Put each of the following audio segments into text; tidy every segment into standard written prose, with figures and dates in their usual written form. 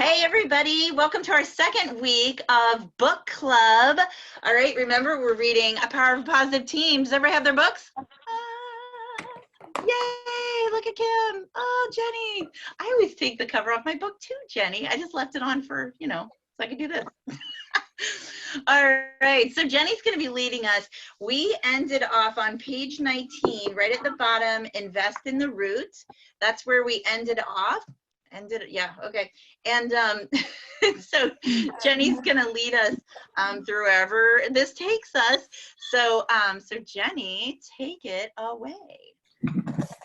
Hey everybody, welcome to our second week of book club. All right, remember we're reading A Power of Positive Team. Does everybody have their books? Yay, look at Kim. Oh, Jenny. I always take the cover off my book too, Jenny. I just left it on for, so I can do this. All right, so Jenny's going to be leading us. We ended off on page 19, right at the bottom, invest in the root. That's where we ended off. Yeah, okay. And so Jenny's going to lead us through wherever this takes us. So, so Jenny, take it away.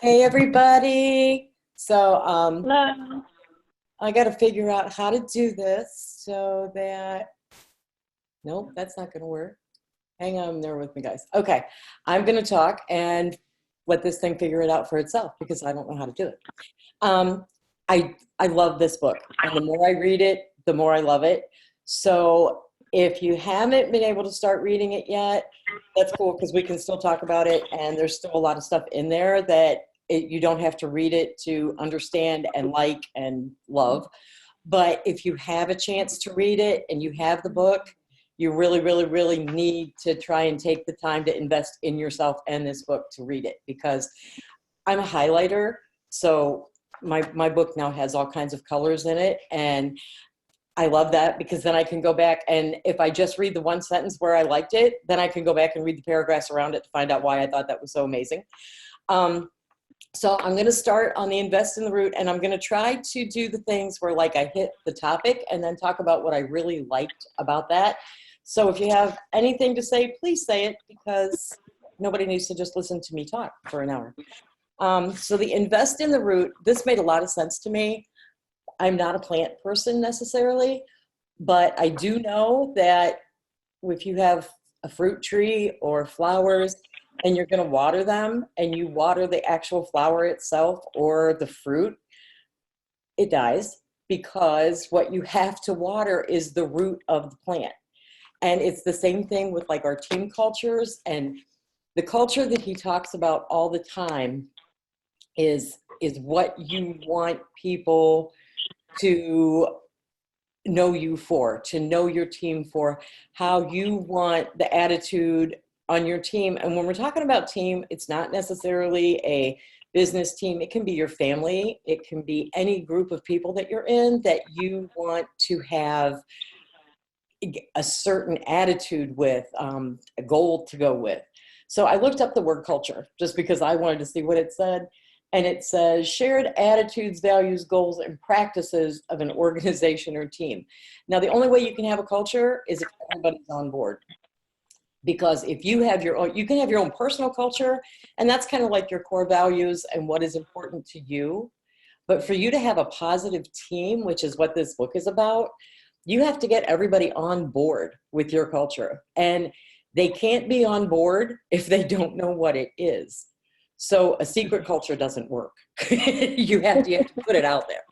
Hey, everybody. So Hello. I got to figure out how to do this so that, nope, that's not going to work. Hang on there with me, guys. Okay, I'm going to talk and let this thing figure it out for itself because I don't know how to do it. I love this book, and the more I read it, the more I love it. So if you haven't been able to start reading it yet, that's cool because we can still talk about it, and there's still a lot of stuff in there that you don't have to read it to understand and like and love. But if you have a chance to read it and you have the book, you really, really, really need to try and take the time to invest in yourself and this book to read it, because I'm a highlighter. So my book now has all kinds of colors in it, and I love that because then I can go back, and if I just read the one sentence where I liked it, then I can go back and read the paragraphs around it to find out why I thought that was so amazing. So I'm going to start on the invest in the root, and I'm going to try to do the things where like I hit the topic and then talk about what I really liked about that. So if you have anything to say, please say it, because nobody needs to just listen to me talk for an hour. So the invest in the root, this made a lot of sense to me. I'm not a plant person necessarily, but I do know that if you have a fruit tree or flowers and you're going to water them and you water the actual flower itself or the fruit, it dies, because what you have to water is the root of the plant. And it's the same thing with like our team cultures, and the culture that he talks about all the time is what you want people to know you for, to know your team for, how you want the attitude on your team. And when we're talking about team, it's not necessarily a business team. It can be your family. It can be any group of people that you're in that you want to have a certain attitude with, a goal to go with. So I looked up the word culture just because I wanted to see what it said. And it says shared attitudes, values, goals, and practices of an organization or team. Now, the only way you can have a culture is if everybody's on board. Because if you have your own, you can have your own personal culture, and that's kind of like your core values and what is important to you. But for you to have a positive team, which is what this book is about, you have to get everybody on board with your culture. And they can't be on board if they don't know what it is. So a secret culture doesn't work. you have to put it out there.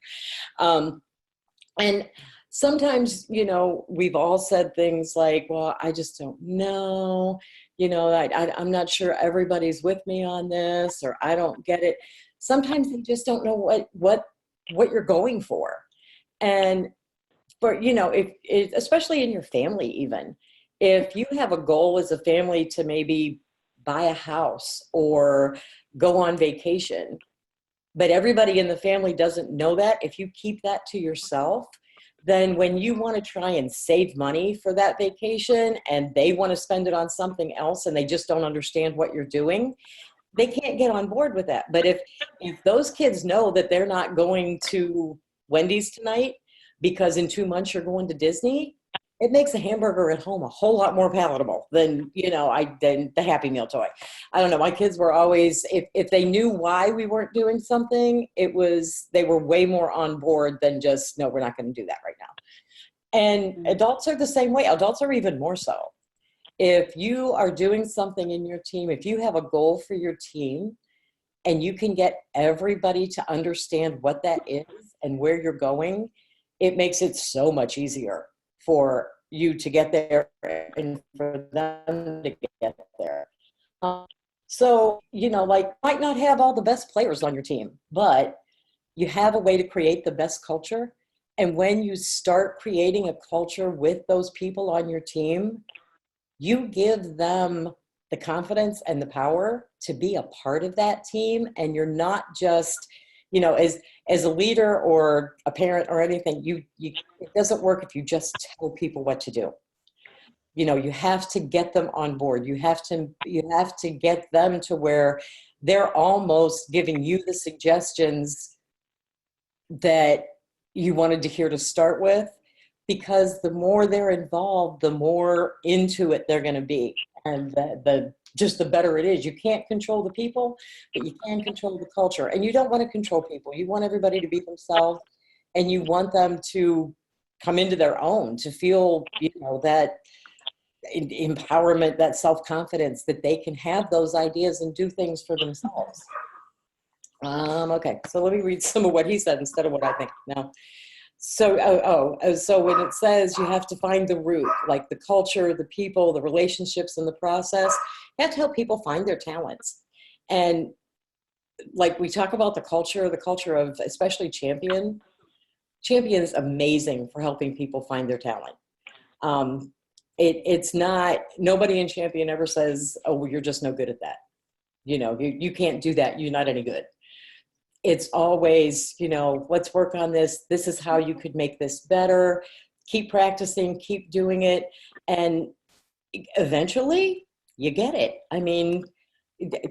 And sometimes, we've all said things like, well, I just don't know, I'm not sure everybody's with me on this, or I don't get it. Sometimes they just don't know what you're going for. And for, especially in your family, even if you have a goal as a family to maybe buy a house or go on vacation, but everybody in the family doesn't know that, if you keep that to yourself, then when you want to try and save money for that vacation and they want to spend it on something else and they just don't understand what you're doing, they can't get on board with that. But if those kids know that they're not going to Wendy's tonight because in 2 months you're going to Disney, it makes a hamburger at home a whole lot more palatable than, than the Happy Meal toy. I don't know. My kids were always, if they knew why we weren't doing something, they were way more on board than just, no, we're not going to do that right now. And adults are the same way. Adults are even more so. If you are doing something in your team, if you have a goal for your team and you can get everybody to understand what that is and where you're going, it makes it so much easier for you to get there and for them to get there. So, might not have all the best players on your team, but you have a way to create the best culture And when you start creating a culture with those people on your team, you give them the confidence and the power to be a part of that team. And you're not just, you know, as a leader or a parent or anything, it doesn't work if you just tell people what to do. You know, you have to get them on board. You have to get them to where they're almost giving you the suggestions that you wanted to hear to start with, because the more they're involved, the more into it they're going to be, and just the better it is. You can't control the people, but you can control the culture. And you don't want to control people. You want everybody to be themselves, and you want them to come into their own, to feel, you know, that empowerment, that self-confidence, that they can have those ideas and do things for themselves. Okay, so let me read some of what he said instead of what I think now. So, so when it says you have to find the root, like the culture, the people, the relationships, and the process, you have to help people find their talents. And like we talk about the culture of especially Champion. Champion is amazing for helping people find their talent. It's not, nobody in Champion ever says, oh, well, you're just no good at that. You know, you can't do that. You're not any good. It's always, you know, let's work on this. This is how you could make this better. Keep practicing, keep doing it. And eventually you get it. I mean,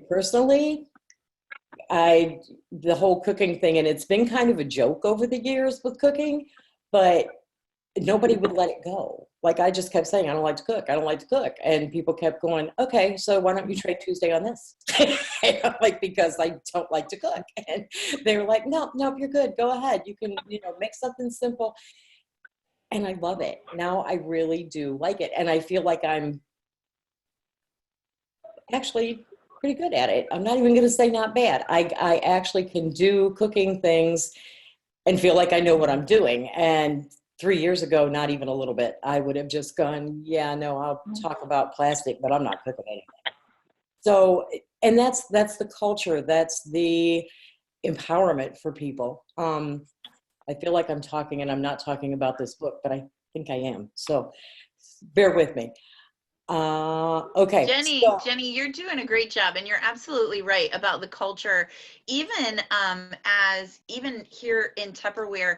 personally, the whole cooking thing, and it's been kind of a joke over the years with cooking, but nobody would let it go. Like I just kept saying, I don't like to cook. I don't like to cook. And people kept going, okay, so why don't you trade Tuesday on this? Like, because I don't like to cook. And they were like, no, you're good. Go ahead. You can, you know, make something simple. And I love it. Now I really do like it. And I feel like I'm actually pretty good at it. I'm not even going to say not bad. I actually can do cooking things and feel like I know what I'm doing. And 3 years ago, not even a little bit, I would have just gone, yeah, no, I'll talk about plastic, but I'm not cooking anything. So, and that's the culture. That's the empowerment for people. I feel like I'm talking, and I'm not talking about this book, but I think I am. So bear with me. Okay. Jenny, you're doing a great job, and you're absolutely right about the culture. Even even here in Tupperware,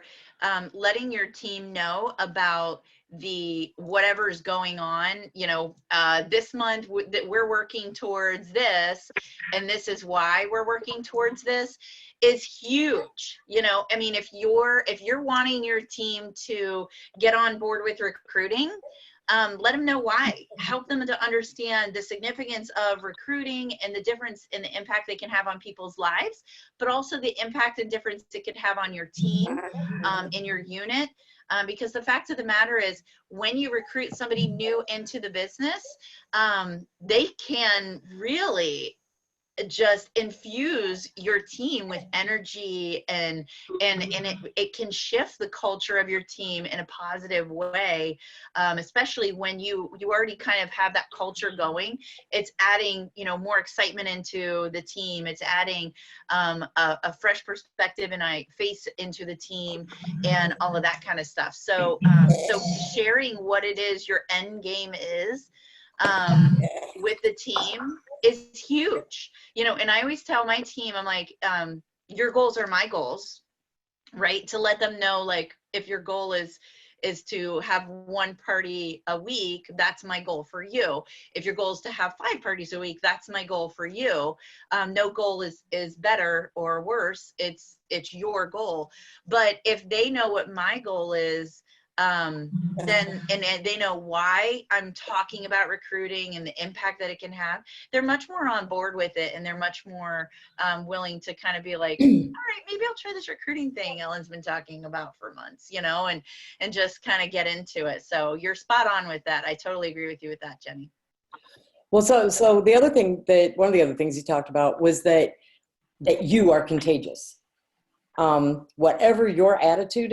letting your team know about the whatever's going on, you know, this month that we're working towards this, and this is why we're working towards this, is huge. You know, I mean, if you're wanting your team to get on board with recruiting, let them know why. Help them to understand the significance of recruiting and the difference in the impact they can have on people's lives, but also the impact and difference it could have on your team, in your unit. Because the fact of the matter is, when you recruit somebody new into the business, they can really just infuse your team with energy, and it can shift the culture of your team in a positive way, especially when you already kind of have that culture going. It's adding, you know, more excitement into the team. It's adding a fresh perspective and a face into the team, and all of that kind of stuff. So so sharing what it is your end game is, with the team, is huge. You know, and I always tell my team, I'm like, your goals are my goals, right? To let them know, like, if your goal is to have one party a week, that's my goal for you. If your goal is to have 5 parties a week, that's my goal for you. No goal is better or worse. It's your goal. But if they know what my goal is, then and they know why I'm talking about recruiting and the impact that it can have, they're much more on board with it, and they're much more willing to kind of be like, all right, maybe I'll try this recruiting thing Ellen's been talking about for months, you know, and just kind of get into it. So you're spot on with that. I totally agree with you with that, Jenny. Well, so the other thing one of the other things you talked about was that you are contagious. Whatever your attitude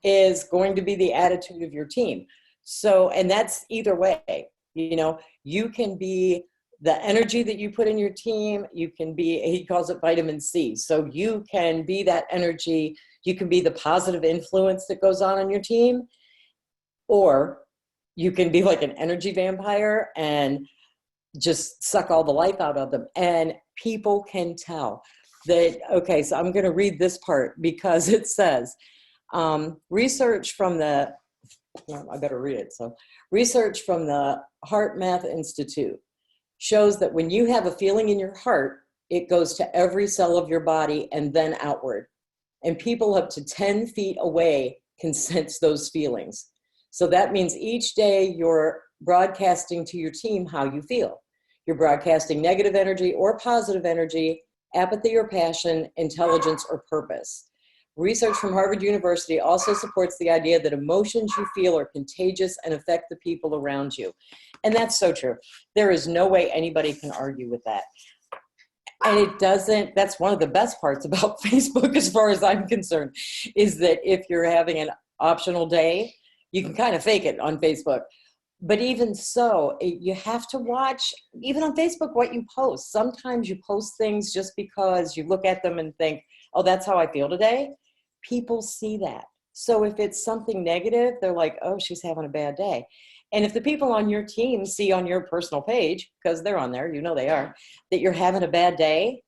is going to be the attitude of your team. So, and that's either way, you know, you can be the energy that you put in your team. You can be, he calls it vitamin C. So you can be that energy You can be the positive influence that goes on your team, or you can be like an energy vampire and just suck all the life out of them. And people can tell that. Okay, so I'm going to read this part because it says, research from the, well, I better read it. So research from the HeartMath Institute shows that when you have a feeling in your heart, it goes to every cell of your body and then outward. And people up to 10 feet away can sense those feelings. So that means each day you're broadcasting to your team how you feel. You're broadcasting negative energy or positive energy, apathy or passion, intelligence or purpose. Research from Harvard University also supports the idea that emotions you feel are contagious and affect the people around you. And that's so true. There is no way anybody can argue with that. And it doesn't, that's one of the best parts about Facebook, as far as I'm concerned, is that if you're having an optional day, you can kind of fake it on Facebook. But even so, you have to watch, even on Facebook, what you post. Sometimes you post things just because you look at them and think, oh, that's how I feel today. People see that. So if it's something negative, they're like, oh, she's having a bad day. And if the people on your team see on your personal page, because they're on there, you know they are, that you're having a bad day,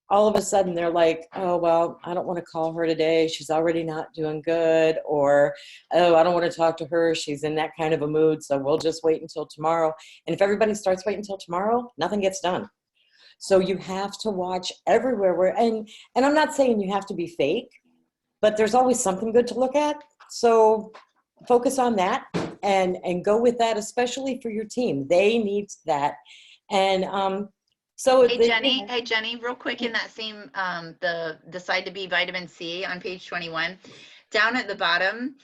all of a sudden they're like, oh, well, I don't want to call her today. She's already not doing good. Or, oh, I don't want to talk to her. She's in that kind of a mood. So we'll just wait until tomorrow. And if everybody starts waiting until tomorrow, nothing gets done. So you have to watch everywhere. And I'm not saying you have to be fake, but there's always something good to look at. So focus on that and go with that, especially for your team. They need that. And so Hey Jenny, hey Jenny, real quick, in that same the Decide to Be vitamin C on page 21, down at the bottom,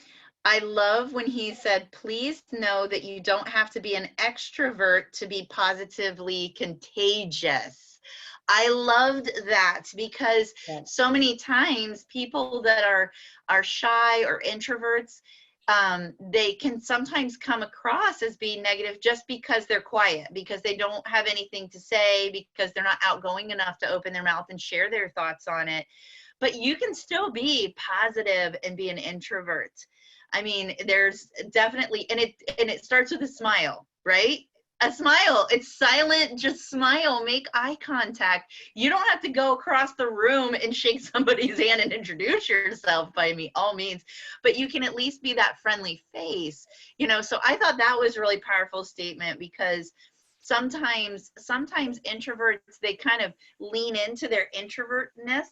I love when he said, please know that you don't have to be an extrovert to be positively contagious. I loved that, because so many times people that are shy or introverts, they can sometimes come across as being negative just because they're quiet, because they don't have anything to say, because they're not outgoing enough to open their mouth and share their thoughts on it. But you can still be positive and be an introvert. I mean, there's definitely, and it starts with a smile, right? A smile. It's silent. Just smile. Make eye contact. You don't have to go across the room and shake somebody's hand and introduce yourself by all means, but you can at least be that friendly face, you know. So I thought that was a really powerful statement, because sometimes introverts, they kind of lean into their introvertness,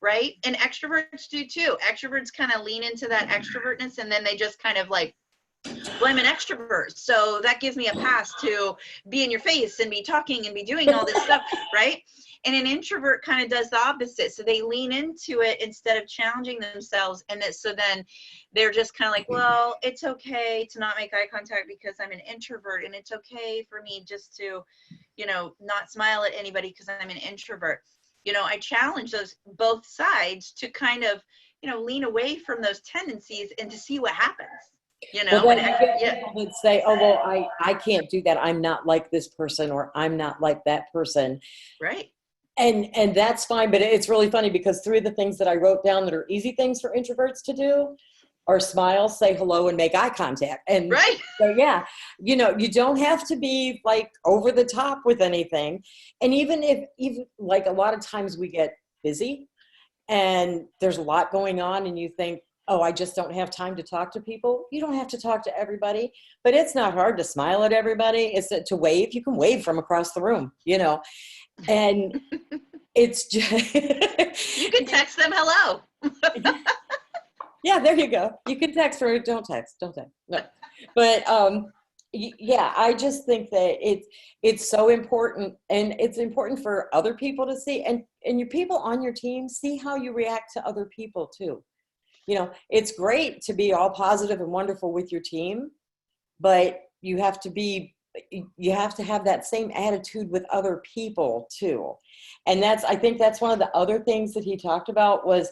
right? And extroverts do too. Extroverts kind of lean into that extrovertness, and then they just kind of like, well, I'm an extrovert, so that gives me a pass to be in your face and be talking and be doing all this stuff, right? And an introvert kind of does the opposite. So they lean into it instead of challenging themselves. And so then they're just kind of like, well, it's okay to not make eye contact because I'm an introvert, and it's okay for me just to, you know, not smile at anybody because I'm an introvert. You know, I challenge those both sides to kind of, you know, lean away from those tendencies and to see what happens. You know, well, then you get people that say, oh, well, I can't do that. I'm not like this person, or I'm not like that person. Right. And that's fine. But it's really funny, because 3 of the things that I wrote down that are easy things for introverts to do are smile, say hello, and make eye contact. And right. So yeah, you know, you don't have to be like over the top with anything. And even like a lot of times we get busy and there's a lot going on, and you think, oh, I just don't have time to talk to people. You don't have to talk to everybody, but it's not hard to smile at everybody. It's to wave. You can wave from across the room, you know, and it's just. You can text them hello. Yeah, there you go. You can text her. Don't text. No. But yeah, I just think that it's so important, and it's important for other people to see, and your people on your team see how you react to other people too. You know, it's great to be all positive and wonderful with your team, but you have to have that same attitude with other people too. And I think that's one of the other things that he talked about was,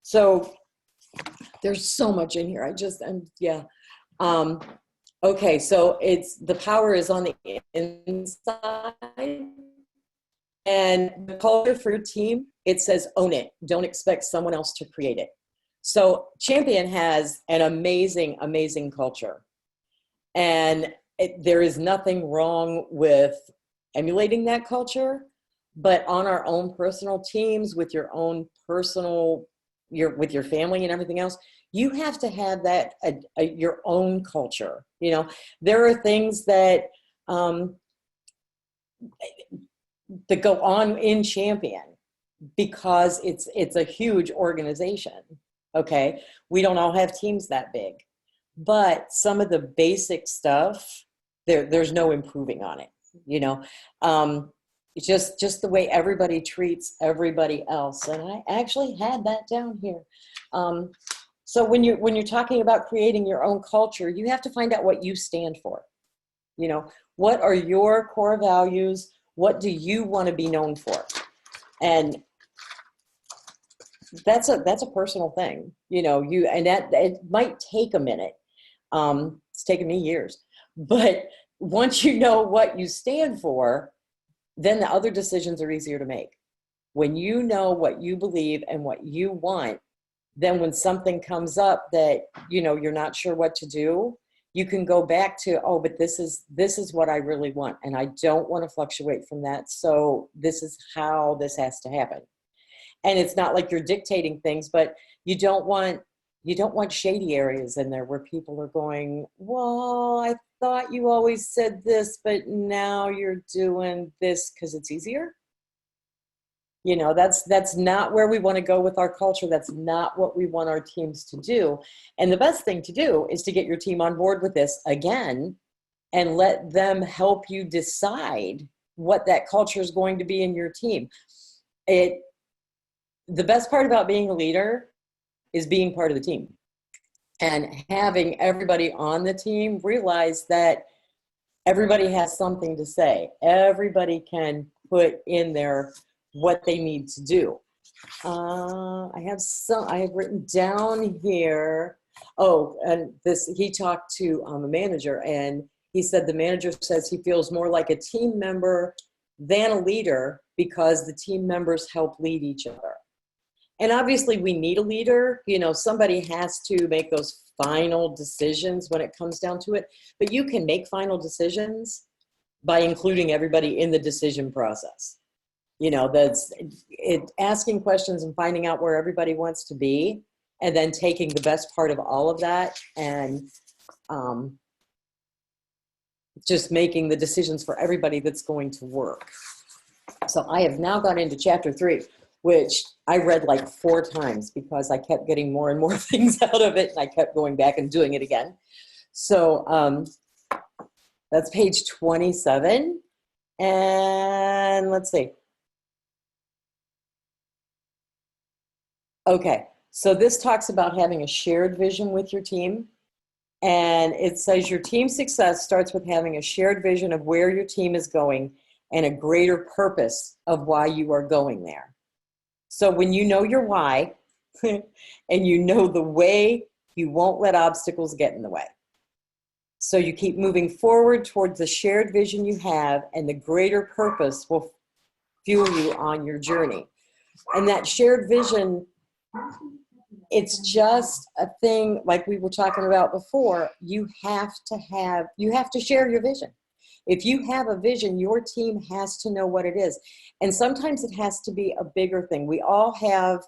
so there's so much in here. Okay, so it's the power is on the inside, and the culture for your team, it says own it. Don't expect someone else to create it. So Champion has an amazing, amazing culture. And there is nothing wrong with emulating that culture, but on our own personal teams, with your own personal, with your family and everything else, you have to have that your own culture. You know, there are things that that go on in Champion because it's a huge organization. Okay, we don't all have teams that big, but some of the basic stuff there's no improving on it. You know, it's just the way everybody treats everybody else. And I actually had that down here. So when you're talking about creating your own culture, you have to find out what you stand for. You know, what are your core values? What do you want to be known for? And that's a personal thing. You know, and that it might take a minute. It's taken me years, but once you know what you stand for, then the other decisions are easier to make. When you know what you believe and what you want, then when something comes up that, you know, you're not sure what to do, you can go back to, oh, but this is what I really want. And I don't want to fluctuate from that. So this is how this has to happen. And it's not like you're dictating things, but you don't want shady areas in there where people are going, well, I thought you always said this, but now you're doing this because it's easier. You know, that's not where we want to go with our culture. That's not what we want our teams to do. And the best thing to do is to get your team on board with this again and let them help you decide what that culture is going to be in your team. The best part about being a leader is being part of the team and having everybody on the team realize that everybody has something to say. Everybody can put in there what they need to do. I have written down here. Oh, and he talked to a manager, and he said the manager says he feels more like a team member than a leader because the team members help lead each other. And obviously we need a leader. You know, somebody has to make those final decisions when it comes down to it, but you can make final decisions by including everybody in the decision process. You know, that's it, asking questions and finding out where everybody wants to be, and then taking the best part of all of that and just making the decisions for everybody that's going to work. So I have now gone into chapter 3, which I read like 4 times because I kept getting more and more things out of it, and I kept going back and doing it again. So that's page 27. And let's see. Okay, so this talks about having a shared vision with your team. And it says your team success starts with having a shared vision of where your team is going and a greater purpose of why you are going there. So when you know your why and you know the way, you won't let obstacles get in the way. So you keep moving forward towards the shared vision you have, and the greater purpose will fuel you on your journey. And that shared vision, it's just a thing like we were talking about before. You have to share your vision. If you have a vision, your team has to know what it is. And sometimes it has to be a bigger thing. We all have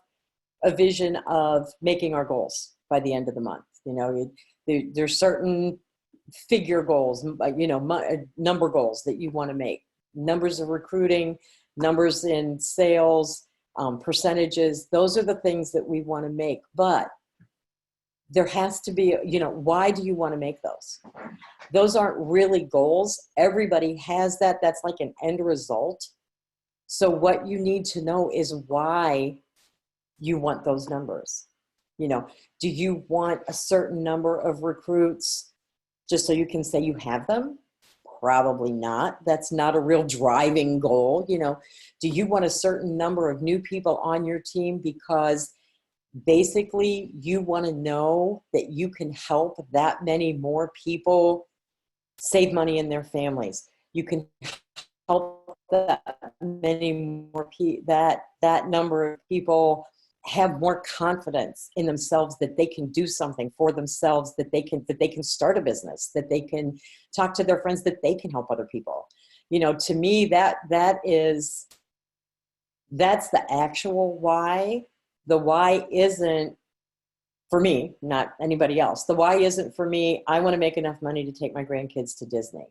a vision of making our goals by the end of the month. You know, there's certain figure goals, you know, number goals that you want to make. Numbers of recruiting, numbers in sales, percentages. Those are the things that we want to make. But there has to be, you know, why do you want to make those? Those aren't really goals. Everybody has that. That's like an end result. So what you need to know is why you want those numbers. You know, do you want a certain number of recruits just so you can say you have them? Probably not. That's not a real driving goal. You know, do you want a certain number of new people on your team because basically you want to know that you can help that many more people save money in their families? You can help that many more that number of people have more confidence in themselves that they can do something for themselves, that they can start a business, that they can talk to their friends, that they can help other people. You know, to me, that's the actual why. The why isn't for me, not anybody else. The why isn't for me, I want to make enough money to take my grandkids to Disney.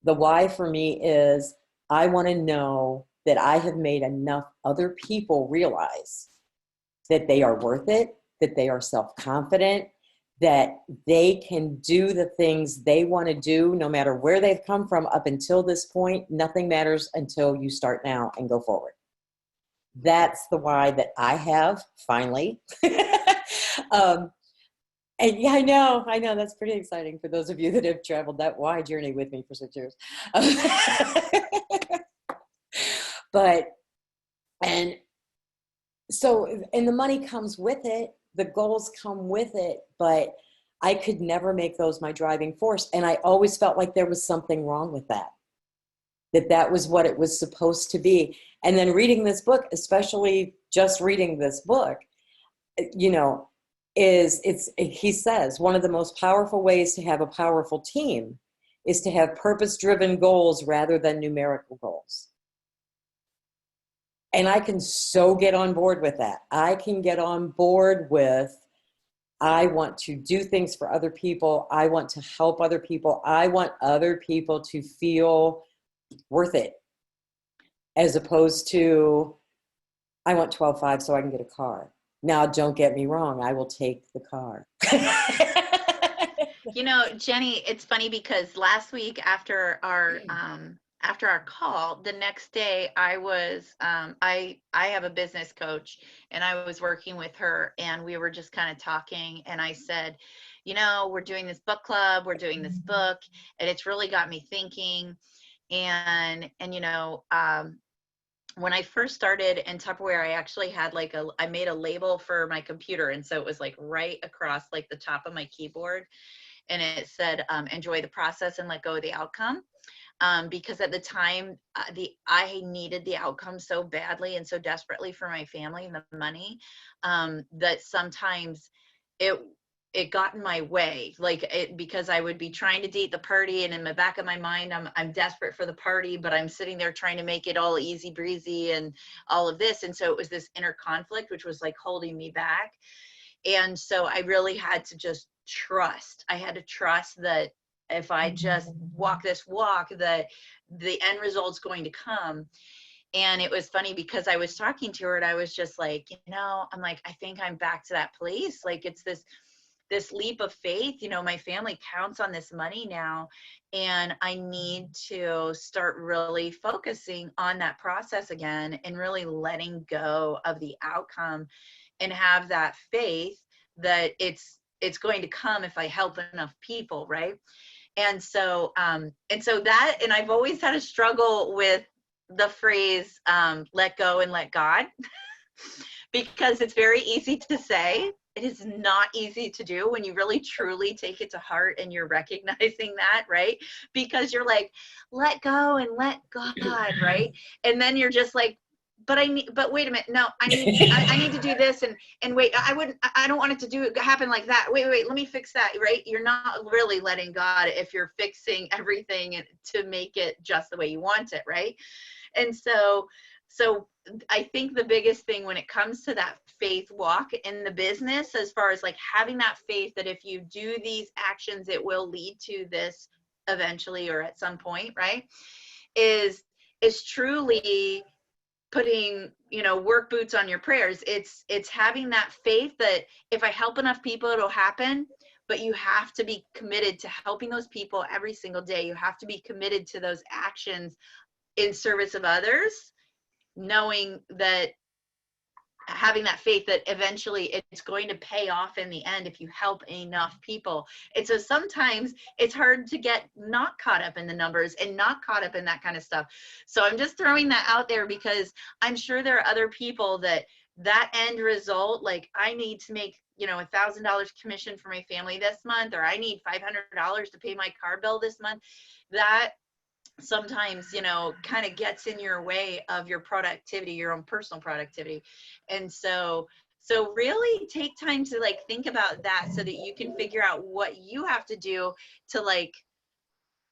The why for me is I want to know that I have made enough other people realize that they are worth it, that they are self-confident, that they can do the things they want to do no matter where they've come from up until this point. Nothing matters until you start now and go forward. That's the why that I have, finally. And yeah, I know, that's pretty exciting for those of you that have traveled that wide journey with me for 6 years. But, and so, and the money comes with it, the goals come with it, but I could never make those my driving force. And I always felt like there was something wrong with that, that was what it was supposed to be. And then reading this book, especially just reading this book, you know, he says one of the most powerful ways to have a powerful team is to have purpose-driven goals rather than numerical goals. And I can so get on board with that. I can get on board with, I want to do things for other people. I want to help other people. I want other people to feel worth it, as opposed to, I want 12.5 so I can get a car. Now, don't get me wrong, I will take the car. You know, Jenny, it's funny because last week after our call, the next day I was I have a business coach, and I was working with her, and we were just kind of talking, and I said, you know, we're doing this book club, we're doing this book, and it's really got me thinking. And you know, when I first started in Tupperware, I actually had like I made a label for my computer. And so it was like right across like the top of my keyboard. And it said, enjoy the process and let go of the outcome. Because at the time, I needed the outcome so badly and so desperately for my family and the money, that sometimes it got in my way, because I would be trying to date the party, and in the back of my mind, I'm desperate for the party, but I'm sitting there trying to make it all easy breezy and all of this. And so it was this inner conflict, which was like holding me back. And so I really had to just trust. I had to trust that if I just walk this walk, that the end result's going to come. And it was funny because I was talking to her, and I was just like, you know, I'm like, I think I'm back to that place. Like, it's this leap of faith. You know, my family counts on this money now, and I need to start really focusing on that process again, and really letting go of the outcome, and have that faith that it's going to come if I help enough people, right? And so that, and I've always had a struggle with the phrase, let go and let God, because it's very easy to say. It is not easy to do when you really truly take it to heart and you're recognizing that, right? Because you're like, let go and let God, right? And then you're just like, but wait a minute, no, I need to do this, and wait, I don't want it to happen like that. Wait, let me fix that, right? You're not really letting God if you're fixing everything to make it just the way you want it, right? And so I think the biggest thing when it comes to that faith walk in the business, as far as like having that faith that if you do these actions, it will lead to this eventually or at some point, right? Is truly putting, you know, work boots on your prayers. It's having that faith that if I help enough people, it'll happen. But you have to be committed to helping those people every single day. You have to be committed to those actions in service of others, knowing that, having that faith that eventually it's going to pay off in the end if you help enough people. And so sometimes it's hard to get not caught up in the numbers and not caught up in that kind of stuff. So I'm just throwing that out there because I'm sure there are other people that end result, like I need to make, you know, $1,000 commission for my family this month, or I need $500 to pay my car bill this month. That sometimes, you know, kind of gets in your way of your productivity, your own personal productivity. And so So really take time to like think about that so that you can figure out what you have to do to like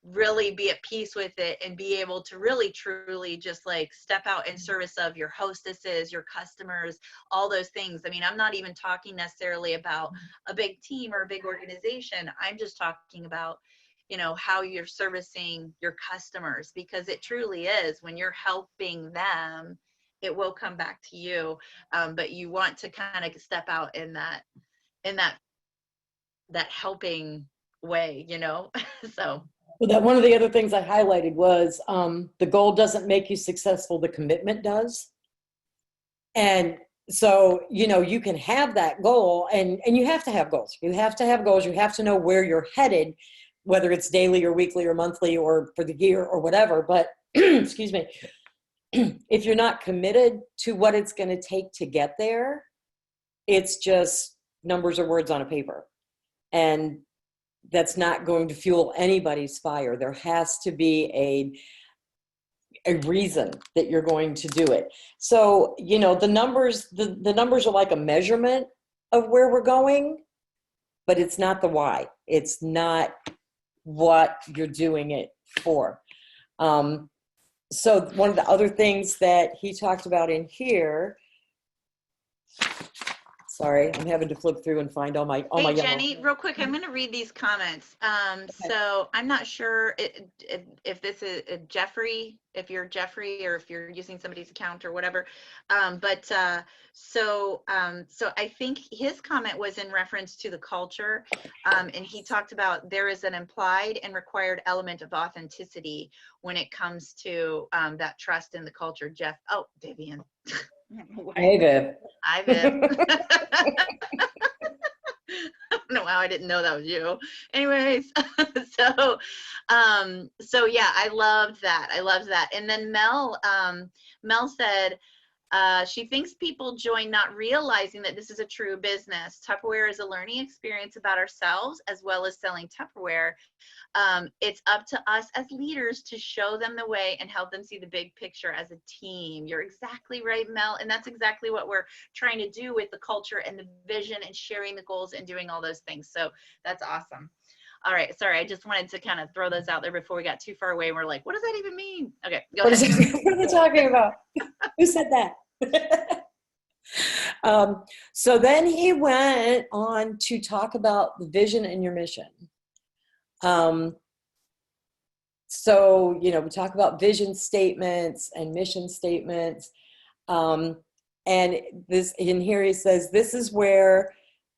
really be at peace with it and be able to really truly just like step out in service of your hostesses, your customers, all those things. I mean, I'm not even talking necessarily about a big team or a big organization. I'm just talking about, you know, how you're servicing your customers, because it truly is when you're helping them, it will come back to you. But you want to kind of step out in in that that helping way, you know. So Well, that one of the other things I highlighted was the goal doesn't make you successful, the commitment does. And so, you know, you can have that goal, and you have to have goals. You have to have goals. You have to know where you're headed, whether it's daily or weekly or monthly or for the year or whatever. But excuse me, if you're not committed to what it's going to take to get there, it's just numbers or words on a paper. And that's not going to fuel anybody's fire. There has to be a reason that you're going to do it. So, you know, the numbers are like a measurement of where we're going, but it's not the why. It's not what you're doing it for. So one of the other things that he talked about in here, sorry, I'm having to flip through and find all my hey, yellow. Jenny, real quick, I'm going to read these comments. So I'm not sure if this is Jeffrey, if you're Jeffrey or if you're using somebody's account or whatever. So I think his comment was in reference to the culture. And he talked about there is an implied and required element of authenticity when it comes to that trust in the culture. Jeff, oh, Vivian. Hey, Viv. Hi, Viv. I don't know how I didn't know that was you. Anyways, so yeah, I loved that. I loved that. And then Mel said, she thinks people join not realizing that this is a true business. Tupperware is a learning experience about ourselves as well as selling Tupperware. It's up to us as leaders to show them the way and help them see the big picture as a team. You're exactly right, Mel. And that's exactly what we're trying to do with the culture and the vision and sharing the goals and doing all those things. So that's awesome. All right. Sorry. I just wanted to kind of throw those out there before we got too far away. And we're like, what does that even mean? Okay. Go ahead. What are they talking about? Who said that? So then he went on to talk about the vision and your mission. So, you know, we talk about vision statements and mission statements. And in here he says, this is where,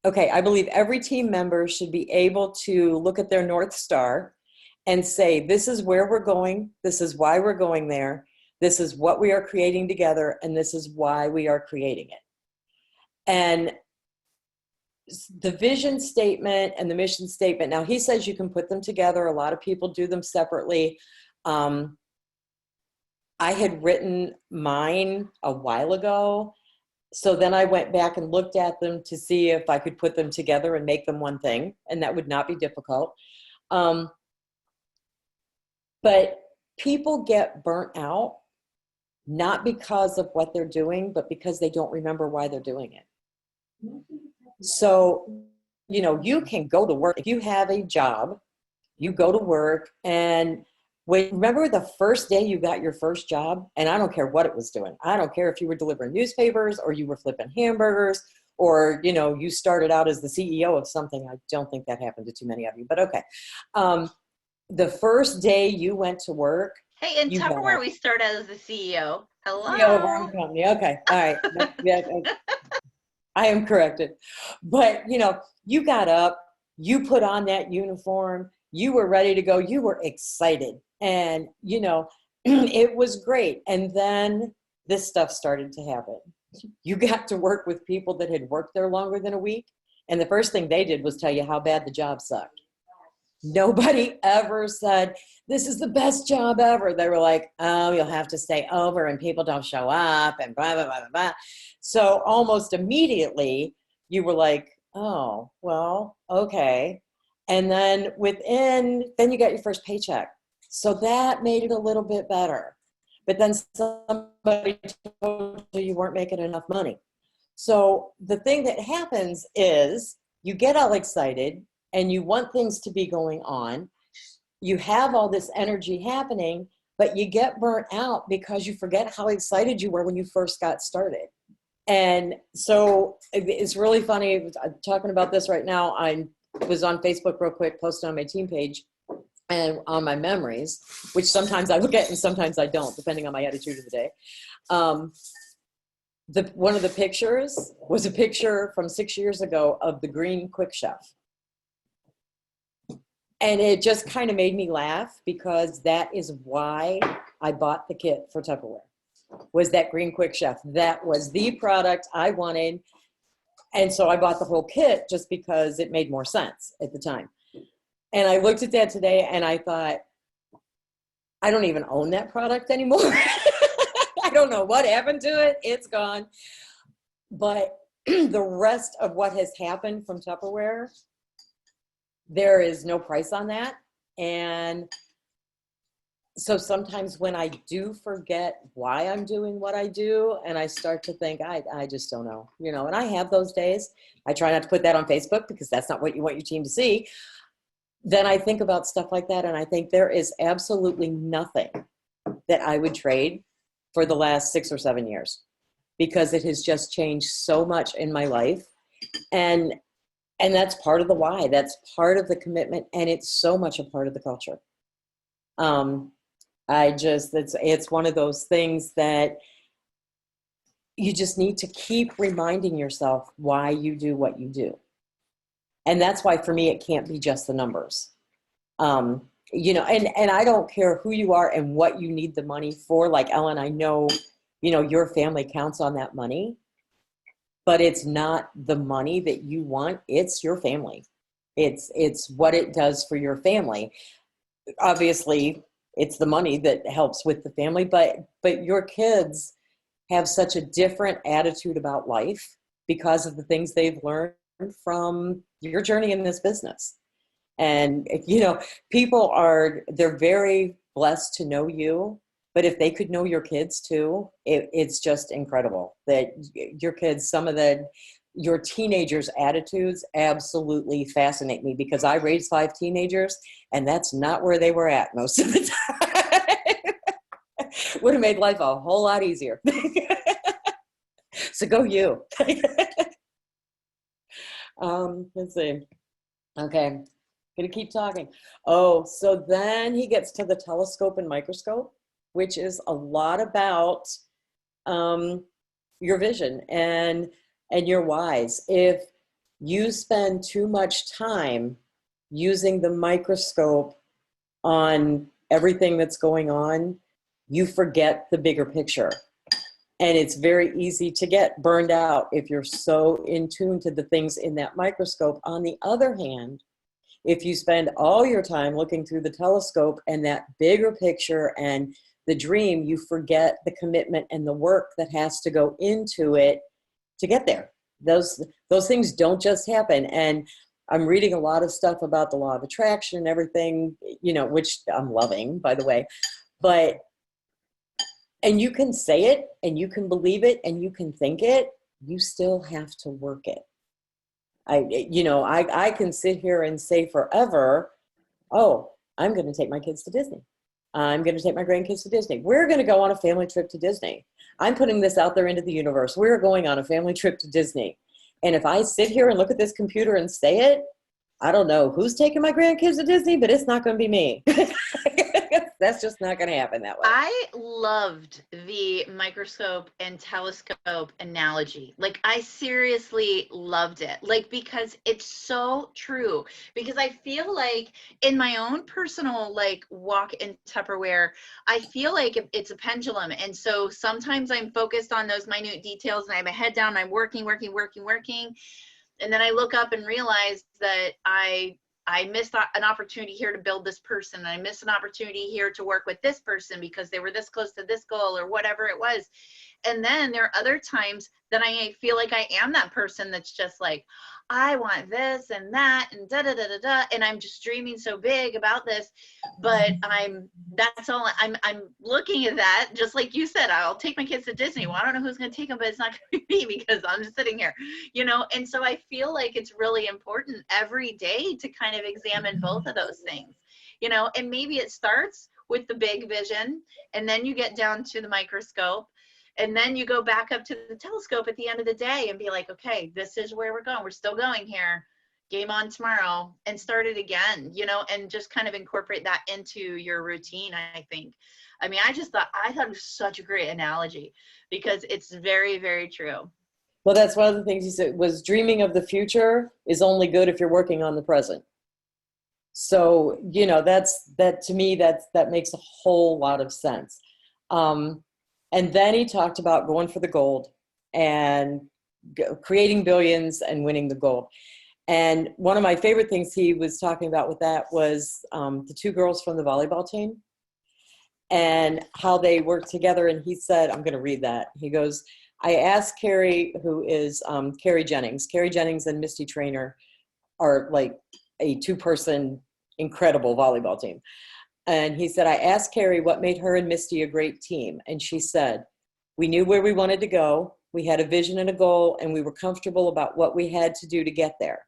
okay, I believe every team member should be able to look at their North Star and say, this is where we're going. This is why we're going there. This is what we are creating together. And this is why we are creating it. And the vision statement and the mission statement, now he says you can put them together. A lot of people do them separately. I had written mine a while ago. So then I went back and looked at them to see if I could put them together and make them one thing. And that would not be difficult. But people get burnt out, not because of what they're doing, but because they don't remember why they're doing it. So, you know, you can go to work. If you have a job, you go to work, and remember the first day you got your first job? And I don't care what it was doing. I don't care if you were delivering newspapers or you were flipping hamburgers or, you know, you started out as the CEO of something. I don't think that happened to too many of you, but okay. The first day you went to work. Hey, in Tupperware, we start as the CEO. Hello. CEO of our own company. Okay. All right. Yeah. I am corrected. But, you know, you got up, you put on that uniform, you were ready to go, you were excited. And, you know, it was great. And then this stuff started to happen. You got to work with people that had worked there longer than a week. And the first thing they did was tell you how bad the job sucked. Nobody ever said, this is the best job ever. They were like, oh, you'll have to stay over and people don't show up and blah, blah, blah, blah, blah. So almost immediately you were like, oh, well, okay. And then then you got your first paycheck. So that made it a little bit better. But then somebody told you weren't making enough money. So the thing that happens is you get all excited and you want things to be going on. You have all this energy happening, but you get burnt out because you forget how excited you were when you first got started. And so it's really funny. I'm talking about this right now. I was on Facebook real quick, posted on my team page and on my memories, which sometimes I look at and sometimes I don't, depending on my attitude of the day. One of the pictures was a picture from 6 years ago of the green Quick Chef. And it just kind of made me laugh because that is why I bought the kit for Tupperware, was that green Quick Chef. That was the product I wanted. And so I bought the whole kit just because it made more sense at the time. And I looked at that today and I thought, I don't even own that product anymore. I don't know what happened to it. It's gone. But the rest of what has happened from Tupperware, there is no price on that. And so sometimes when I do forget why I'm doing what I do and I start to think, I just don't know, and I have those days. I try not to put that on Facebook because that's not what you want your team to see. Then I think about stuff like that and I think there is absolutely nothing that I would trade for the last 6 or 7 years because it has just changed so much in my life. And that's part of the why. That's part of the commitment, and it's so much a part of the culture. It's one of those things that you just need to keep reminding yourself why you do what you do. And that's why for me, it can't be just the numbers. And I don't care who you are and what you need the money for. Like Ellen, I know, your family counts on that money, but it's not the money that you want. It's your family. It's what it does for your family. Obviously, it's the money that helps with the family, but your kids have such a different attitude about life because of the things they've learned from your journey in this business. And, they're very blessed to know you, but if they could know your kids too, it's just incredible that your kids, your teenagers' attitudes absolutely fascinate me because I raised 5 teenagers and that's not where they were at most of the time. Would have made life a whole lot easier. So go you. Let's see. Okay. Gonna keep talking. Oh, so then he gets to the telescope and microscope, which is a lot about your vision and your whys. If you spend too much time using the microscope on everything that's going on, you forget the bigger picture. And it's very easy to get burned out if you're so in tune to the things in that microscope. On the other hand, if you spend all your time looking through the telescope and that bigger picture and the dream, you forget the commitment and the work that has to go into it to get there. Those things don't just happen. And I'm reading a lot of stuff about the law of attraction and everything, which I'm loving, by the way. And you can say it and you can believe it and you can think it, you still have to work it. I can sit here and say forever, oh, I'm going to take my kids to Disney. I'm going to take my grandkids to Disney. We're going to go on a family trip to Disney. I'm putting this out there into the universe. We're going on a family trip to Disney. And if I sit here and look at this computer and say it, I don't know who's taking my grandkids to Disney, but it's not going to be me. That's just not going to happen that way. I loved the microscope and telescope analogy. Like, I seriously loved it. Like, because it's so true. Because I feel like in my own personal, walk in Tupperware, I feel like it's a pendulum. And so sometimes I'm focused on those minute details and I have my head down, I'm working. And then I look up and realize that I missed an opportunity here to build this person. And I missed an opportunity here to work with this person because they were this close to this goal or whatever it was. And then there are other times that I feel like I am that person that's just like, I want this and that and da da da da da, and I'm just dreaming so big about this, but that's all I'm looking at that, just like you said, I'll take my kids to Disney. Well, I don't know who's going to take them, but it's not going to be me because I'm just sitting here, you know. And so I feel like it's really important every day to kind of examine both of those things, you know. And maybe it starts with the big vision, and then you get down to the microscope, and then you go back up to the telescope at the end of the day and be like, okay, this is where we're going. We're still going here. Game on tomorrow, and start it again, you know, and just kind of incorporate that into your routine, I think. I mean, I thought it was such a great analogy because it's very, very true. Well, that's one of the things he said was dreaming of the future is only good if you're working on the present. So, you know, that to me, that makes a whole lot of sense. And then he talked about going for the gold and creating billions and winning the gold. And one of my favorite things he was talking about with that was the two girls from the volleyball team and how they work together. And he said, I'm going to read that. He goes, I asked Carrie, who is Carrie Jennings. Carrie Jennings and Misty Trainer are like a two-person incredible volleyball team. And he said, I asked Carrie what made her and Misty a great team. And she said, we knew where we wanted to go. We had a vision and a goal, and we were comfortable about what we had to do to get there.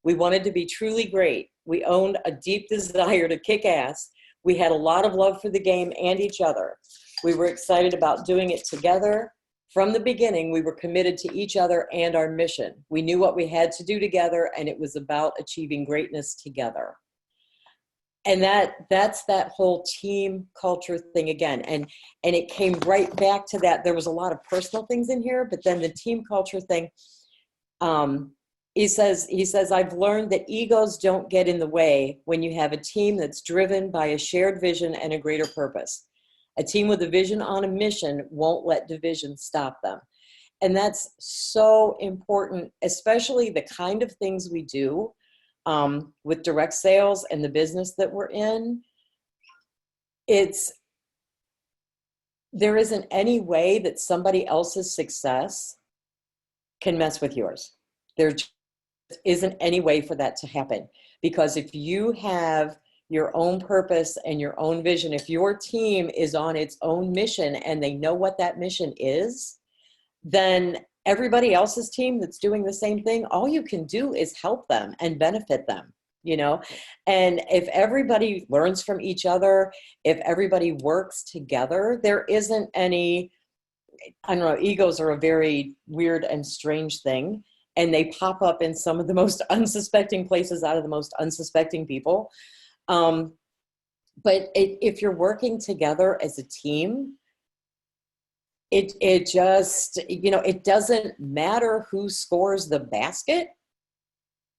We wanted to be truly great. We owned a deep desire to kick ass. We had a lot of love for the game and each other. We were excited about doing it together. From the beginning, we were committed to each other and our mission. We knew what we had to do together, and it was about achieving greatness together. And that's that whole team culture thing again. And it came right back to that. There was a lot of personal things in here, but then the team culture thing, he says, I've learned that egos don't get in the way when you have a team that's driven by a shared vision and a greater purpose. A team with a vision on a mission won't let division stop them. And that's so important, especially the kind of things we do with direct sales and the business that we're in. There isn't any way that somebody else's success can mess with yours. There just isn't any way for that to happen. Because if you have your own purpose and your own vision, if your team is on its own mission and they know what that mission is, then everybody else's team that's doing the same thing, all you can do is help them and benefit them, you know? And if everybody learns from each other, if everybody works together, there isn't any, I don't know, egos are a very weird and strange thing. And they pop up in some of the most unsuspecting places out of the most unsuspecting people. But if you're working together as a team, it just, you know, it doesn't matter who scores the basket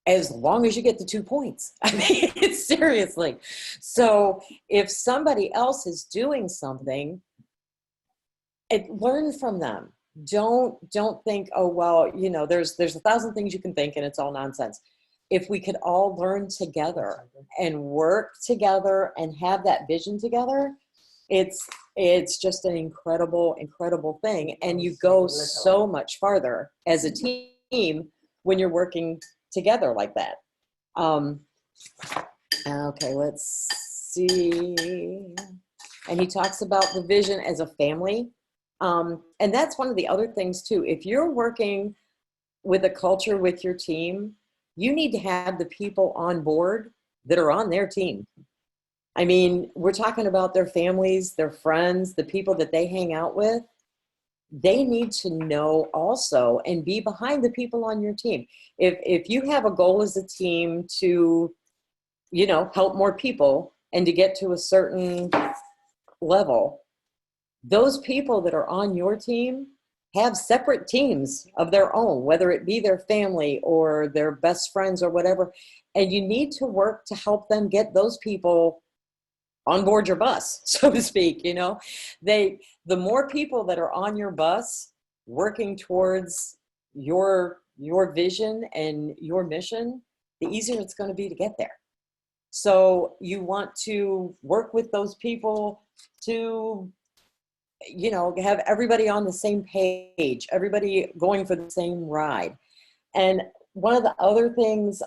as long as you get the 2 points. I mean, seriously. So if somebody else is doing something, learn from them. Don't think, oh, well, you know, there's 1,000 things you can think and it's all nonsense. If we could all learn together and work together and have that vision together, it's just an incredible, incredible thing. And you go so much farther as a team when you're working together like that. Okay, let's see. And he talks about the vision as a family. And that's one of the other things too. If you're working with a culture with your team, you need to have the people on board that are on their team. I mean, we're talking about their families, their friends, the people that they hang out with. They need to know also and be behind the people on your team. If you have a goal as a team to, you know, help more people and to get to a certain level, those people that are on your team have separate teams of their own, whether it be their family or their best friends or whatever. And you need to work to help them get those people on board your bus, so to speak. You know, the more people that are on your bus working towards your vision and your mission, the easier it's going to be to get there. So you want to work with those people to, you know, have everybody on the same page, everybody going for the same ride. And one of the other things,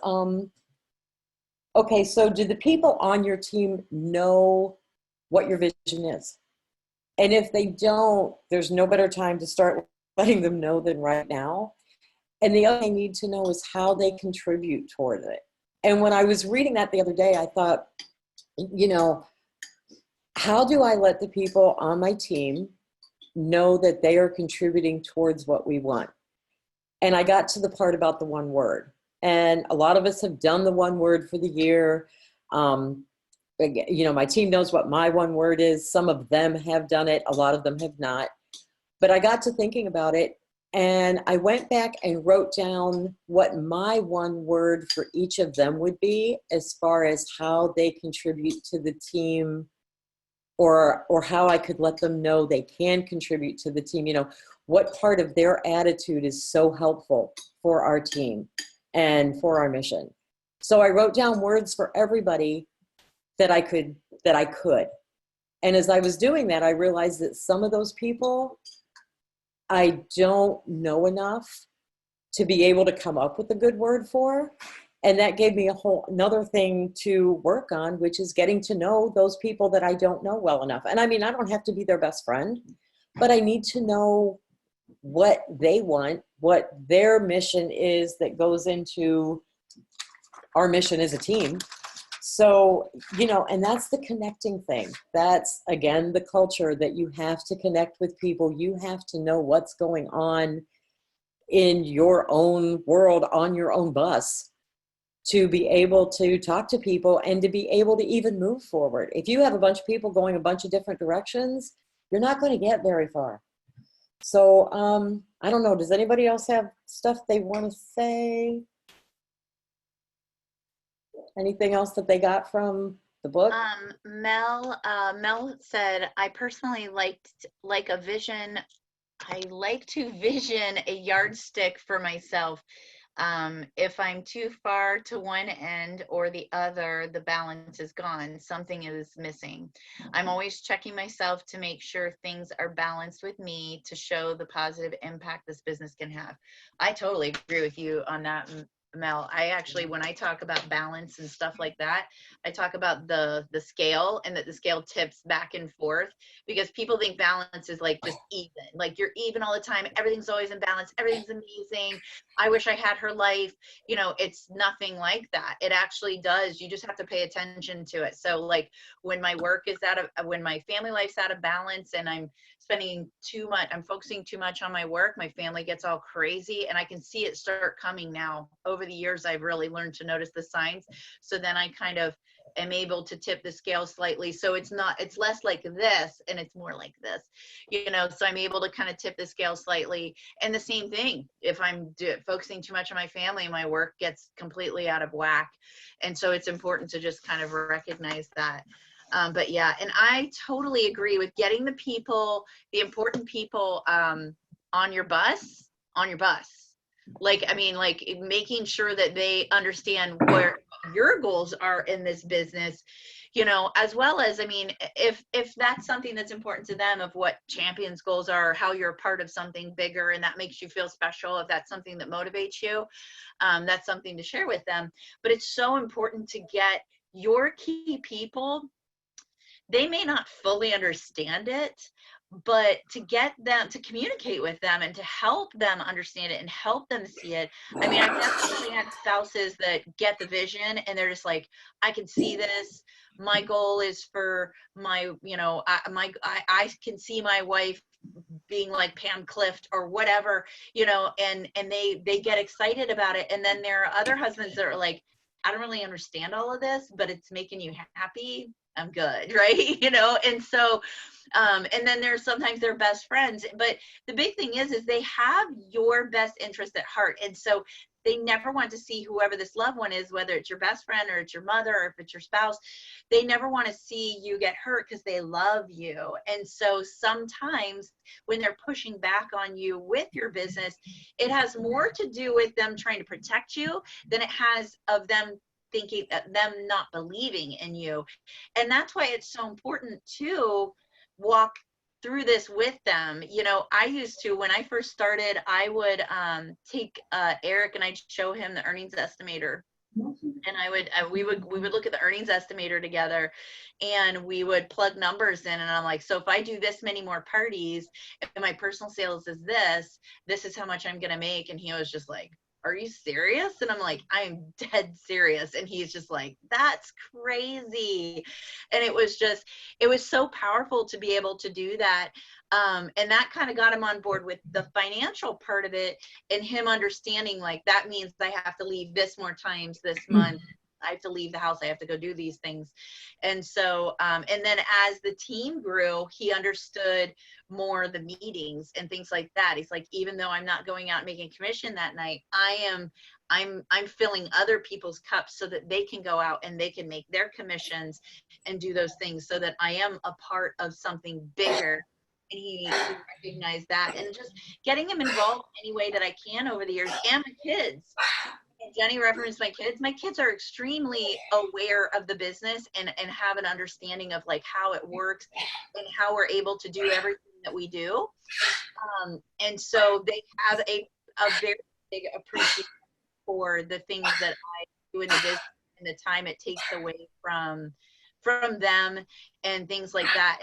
okay, so do the people on your team know what your vision is? And if they don't, there's no better time to start letting them know than right now. And the other thing they need to know is how they contribute toward it. And when I was reading that the other day, I thought, you know, how do I let the people on my team know that they are contributing towards what we want? And I got to the part about the one word. And a lot of us have done the one word for the year. You know, my team knows what my one word is. Some of them have done it. A lot of them have not. But I got to thinking about it, and I went back and wrote down what my one word for each of them would be as far as how they contribute to the team, or how I could let them know they can contribute to the team. You know, what part of their attitude is so helpful for our team and for our mission. So I wrote down words for everybody that I could. And as I was doing that, I realized that some of those people I don't know enough to be able to come up with a good word for. And that gave me a whole another thing to work on, which is getting to know those people that I don't know well enough. And I mean, I don't have to be their best friend, but I need to know what they want, what their mission is that goes into our mission as a team. So, you know, and that's the connecting thing. That's, again, the culture that you have to connect with people. You have to know what's going on in your own world, on your own bus, to be able to talk to people and to be able to even move forward. If you have a bunch of people going a bunch of different directions, you're not going to get very far. So, I don't know. Does anybody else have stuff they want to say? Anything else that they got from the book? Mel said, I personally like a vision. I like to vision a yardstick for myself. If I'm too far to one end or the other, the balance is gone. Something is missing. I'm always checking myself to make sure things are balanced with me to show the positive impact this business can have. I totally agree with you on that, Mel. I actually, when I talk about balance and stuff like that, I talk about the scale, and that the scale tips back and forth, because people think balance is like just even, like you're even all the time. Everything's always in balance. Everything's amazing. I wish I had her life. You know, it's nothing like that. It actually does. You just have to pay attention to it. So like when my work is when my family life's out of balance and I'm focusing too much on my work, my family gets all crazy, and I can see it start coming now. Over the years, I've really learned to notice the signs. So then I kind of am able to tip the scale slightly. So it's less like this and it's more like this, you know, so I'm able to kind of tip the scale slightly. And the same thing, if I'm focusing too much on my family, my work gets completely out of whack. And so it's important to just kind of recognize that. But yeah, and I totally agree with getting the important people on your bus. Like, I mean, like making sure that they understand where your goals are in this business, you know, as well as, I mean, if that's something that's important to them, of what Champions goals are, how you're a part of something bigger and that makes you feel special, if that's something that motivates you, that's something to share with them. But it's so important to get your key people. They may not fully understand it, but to get them to communicate with them and to help them understand it and help them see it. I mean, I've definitely had spouses that get the vision and they're just like, I can see this. My goal is for my, you know, I can see my wife being like Pam Clift or whatever, you know, and they get excited about it. And then there are other husbands that are like, I don't really understand all of this, but it's making you happy. I'm good, right? You know, and so, and then there's sometimes they're best friends, but the big thing is they have your best interest at heart. And so they never want to see whoever this loved one is, whether it's your best friend or it's your mother or if it's your spouse, they never want to see you get hurt because they love you. And so sometimes when they're pushing back on you with your business, it has more to do with them trying to protect you than it has of them thinking that them not believing in you. And that's why it's so important to walk through this with them. You know, I used to, when I first started, I would take Eric and I'd show him the earnings estimator. And we would look at the earnings estimator together, and we would plug numbers in, and I'm like, so if I do this many more parties and my personal sales is this is how much I'm gonna make. And he was just like, are you serious? And I'm like, I'm dead serious. And he's just like, that's crazy. And it was so powerful to be able to do that. And that kind of got him on board with the financial part of it, and him understanding like that means I have to leave this more times this month. I have to leave the house. I have to go do these things. And so, and then as the team grew, he understood more the meetings and things like that. He's like, even though I'm not going out and making commission that night, I'm filling other people's cups so that they can go out and they can make their commissions and do those things, so that I am a part of something bigger. And he recognized that, and just getting him involved any way that I can over the years. And my kids, and Jenny referenced my kids. My kids are extremely aware of the business and have an understanding of like how it works and how we're able to do everything that we do. And so they have a very big appreciation for the things that I do in the business and the time it takes away from them and things like that.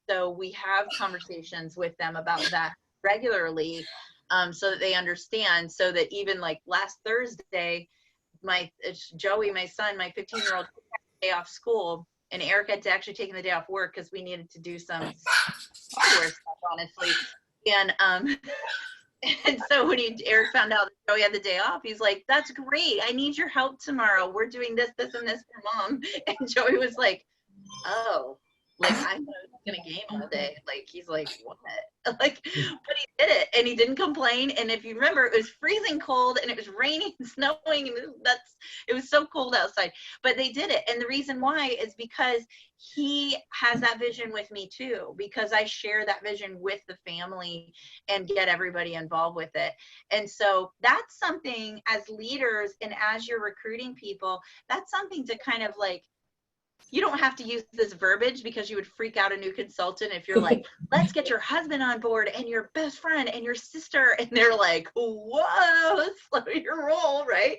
So we have conversations with them about that regularly, so that they understand, so that even like last Thursday, Joey, my son, my 15-year-old, day off school, and Eric had to actually take the day off work because we needed to do some software stuff, honestly. And and so when Eric found out that Joey had the day off, he's like, that's great. I need your help tomorrow. We're doing this, this, and this for Mom. And Joey was like, oh, like I thought I was gonna game all day. Like he's like, what? Like, but he did it, and he didn't complain. And if you remember, it was freezing cold, and it was raining and snowing, and it was so cold outside. But they did it, and the reason why is because he has that vision with me too, because I share that vision with the family and get everybody involved with it. And so that's something as leaders and as you're recruiting people, that's something to kind of like, you don't have to use this verbiage because you would freak out a new consultant if you're like, let's get your husband on board and your best friend and your sister. And they're like, whoa, slow your roll, right?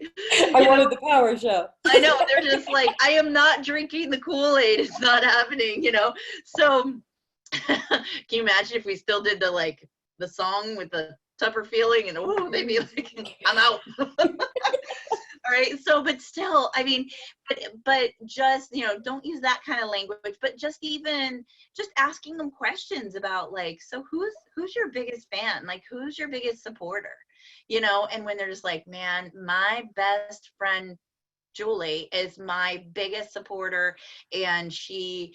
I wanted the power show. I know. They're just like, I am not drinking the Kool-Aid. It's not happening, you know? So can you imagine if we still did the song with the Tupper feeling and oh, they'd be like, I'm out. All right. So, but still, I mean, but just, you know, don't use that kind of language, but just asking them questions about like, so who's your biggest fan? Like, who's your biggest supporter? You know, and when they're just like, man, my best friend Julie is my biggest supporter, and she,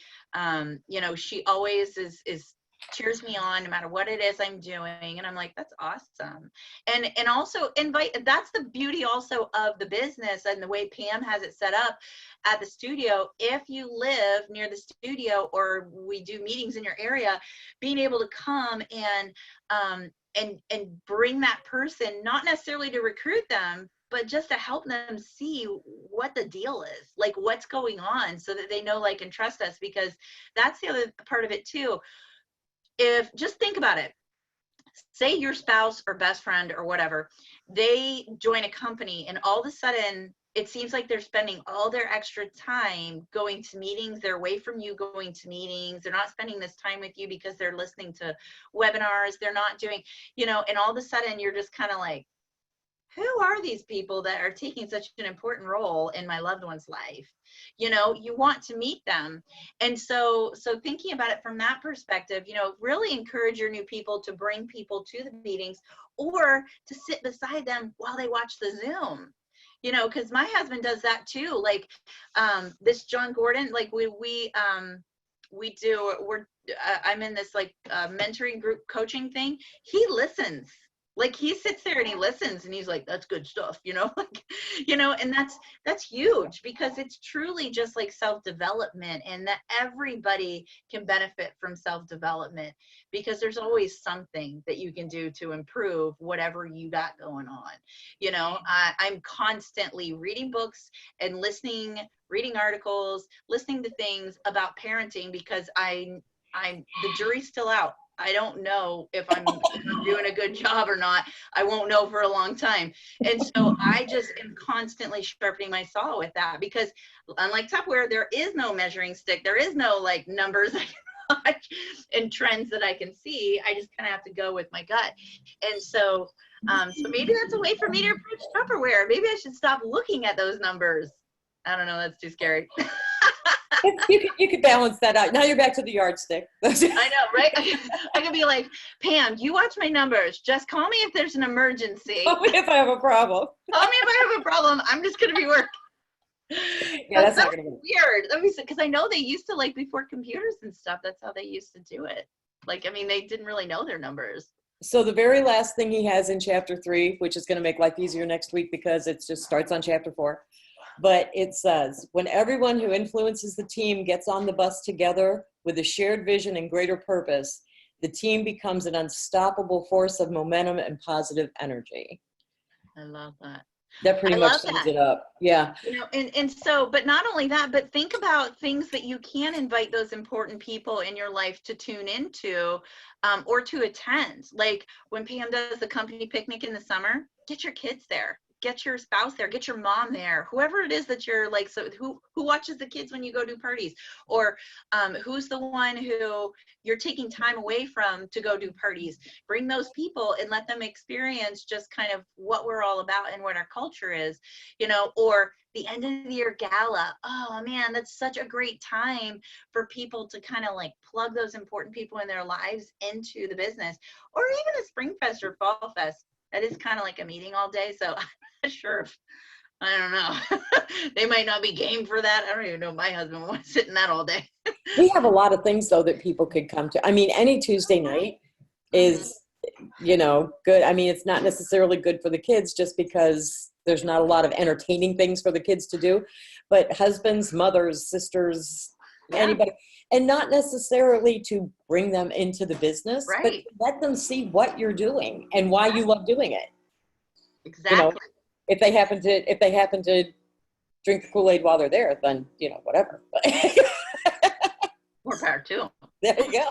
you know, she always is cheers me on no matter what it is I'm doing. And I'm like, that's awesome. And also that's the beauty also of the business and the way Pam has it set up at the studio. If you live near the studio or we do meetings in your area, being able to come and bring that person, not necessarily to recruit them, but just to help them see what the deal is, like what's going on, so that they know, like, and trust us, because that's the other part of it too. If just think about it, say your spouse or best friend or whatever, they join a company and all of a sudden it seems like they're spending all their extra time going to meetings. They're away from you going to meetings. They're not spending this time with you because they're listening to webinars. They're not doing, you know, and all of a sudden you're just kind of like, who are these people that are taking such an important role in my loved one's life? You know, you want to meet them. And so thinking about it from that perspective, you know, really encourage your new people to bring people to the meetings or to sit beside them while they watch the Zoom. You know, because my husband does that too. Like this John Gordon, like I'm in this like mentoring group coaching thing. He listens. Like he sits there and he listens and he's like, that's good stuff, you know, like, you know, and that's huge, because it's truly just like self-development, and that everybody can benefit from self-development, because there's always something that you can do to improve whatever you got going on. You know, I'm constantly reading books and reading articles, listening to things about parenting, because the jury's still out. I don't know if I'm doing a good job or not. I won't know for a long time. And so I just am constantly sharpening my saw with that, because unlike Tupperware, there is no measuring stick. There is no like numbers I can watch and trends that I can see. I just kind of have to go with my gut. And so, so maybe that's a way for me to approach Tupperware. Maybe I should stop looking at those numbers. I don't know. That's too scary. You could balance that out. Now you're back to the yardstick. I know, right? I could be like, Pam, you watch my numbers. Just call me if there's an emergency. Tell me if I have a problem. Call me if I have a problem. I'm just going to be working. Yeah, that's not going to work. Weird. Let me see, because I know they used to, like, before computers and stuff, that's how they used to do it. Like, I mean, they didn't really know their numbers. So the very last thing he has in chapter 3, which is going to make life easier next week because it just starts on chapter 4. But it says, when everyone who influences the team gets on the bus together with a shared vision and greater purpose, the team becomes an unstoppable force of momentum and positive energy. I love that. That pretty much sums it up. Yeah. You know, and so, but not only that, but think about things that you can invite those important people in your life to tune into, or to attend. Like when Pam does the company picnic in the summer, get your kids there. Get your spouse there, get your mom there, whoever it is that you're like, so who watches the kids when you go do parties, or who's the one who you're taking time away from to go do parties. Bring those people and let them experience just kind of what we're all about and what our culture is, you know. Or the end of the year gala. Oh man, that's such a great time for people to kind of like plug those important people in their lives into the business. Or even a spring fest or fall fest. That is kind of like a meeting all day. So I'm not sure if, I don't know. They might not be game for that. I don't even know if my husband wants to sit in that all day. We have a lot of things though that people could come to. I mean, any Tuesday night is, you know, good. I mean, it's not necessarily good for the kids just because there's not a lot of entertaining things for the kids to do, but husbands, mothers, sisters, anybody. And not necessarily to bring them into the business, but to let them see what you're doing and why you love doing it. Exactly. You know, if they happen to drink the Kool-Aid while they're there, then, you know, whatever. More power to them. There you go.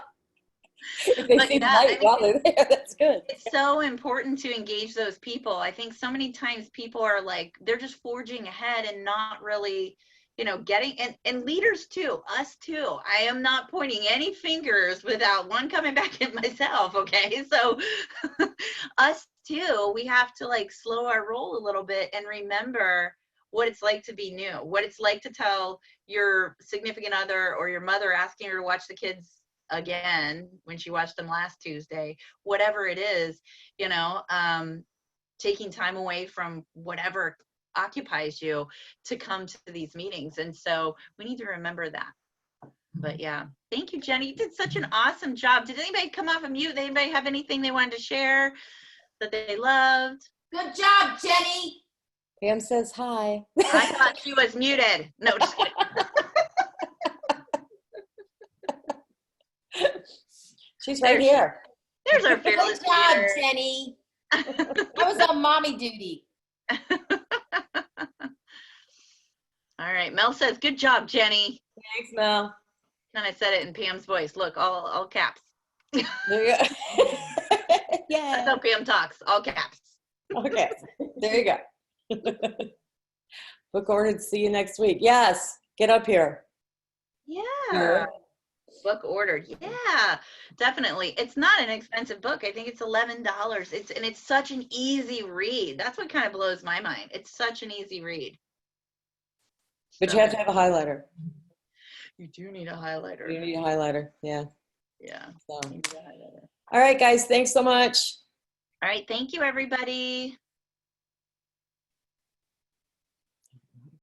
If they see the light while they're there, that's good. It's so important to engage those people. I think so many times people are like, they're just forging ahead and not really, you know, getting, and leaders too, us too. I am not pointing any fingers without one coming back at myself, okay? So us too, we have to like slow our roll a little bit and remember what it's like to be new, what it's like to tell your significant other or your mother asking her to watch the kids again when she watched them last Tuesday, whatever it is, you know, taking time away from whatever occupies you to come to these meetings. And so we need to remember that. But yeah, thank you, Jenny. You did such an awesome job. Did anybody come off of mute? Did anybody have anything they wanted to share that they loved? Good job, Jenny. Pam says hi. I thought she was muted. No, just kidding. She's right here. There's our fearless Good job, leader. Jenny. I was on mommy duty. All right, Mel says, good job, Jenny. Thanks, Mel. And I said it in Pam's voice. Look, all caps. There you go. Yeah. That's how Pam talks, all caps. Okay, there you go. Book ordered. See you next week. Yes, get up here. Yeah. Book ordered. Yeah, definitely. It's not an expensive book. I think it's $11. It's such an easy read. That's what kind of blows my mind. It's such an easy read. But you have to have a highlighter. You do need a highlighter. You need a highlighter. Yeah. Yeah. So. You need a highlighter. All right, guys. Thanks so much. All right. Thank you, everybody.